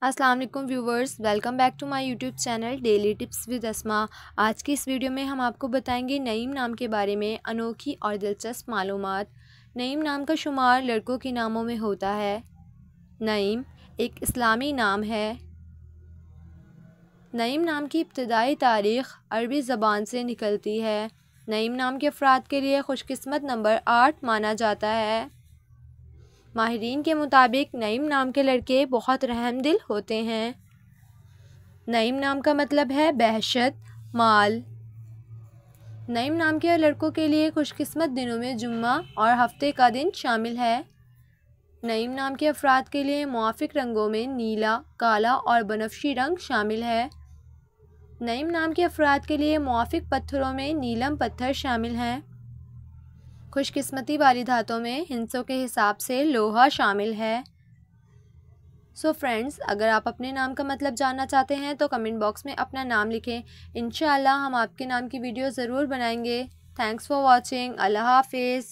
अस्सलाम वालेकुम viewers, welcome back to my YouTube channel daily tips with Asma. आज की इस वीडियो में हम आपको बताएंगे नईम नाम के बारे में अनोखी और दिलचस्प मालूमात। नईम नाम का शुमार लड़कों के नामों में होता है। नईम एक इस्लामी नाम है। नईम नाम की इब्तदाई तारीख़ अरबी ज़बान से निकलती है। नईम नाम के अफराद के लिए खुशकिस्मत नंबर 8 माना जाता है। माहिरीन के मुताबिक नईम नाम के लड़के बहुत रहमदिल होते हैं। नईम नाम का मतलब है बहशत, माल। नईम नाम के लड़कों के लिए खुशकिस्मत दिनों में जुम्मा और हफ्ते का दिन शामिल है। नईम नाम के अफराद के लिए मुआफिक रंगों में नीला, काला और बनफशी रंग शामिल है। नईम नाम के अफराद के लिए मुआफिक पत्थरों में नीलम पत्थर शामिल हैं। खुशकिस्मती वाली धातों में हिंसों के हिसाब से लोहा शामिल है। सो फ्रेंड्स, अगर आप अपने नाम का मतलब जानना चाहते हैं तो कमेंट बॉक्स में अपना नाम लिखें। इंशाअल्लाह हम आपके नाम की वीडियो ज़रूर बनाएंगे। Thanks for watching. अल्लाह हाफिज़।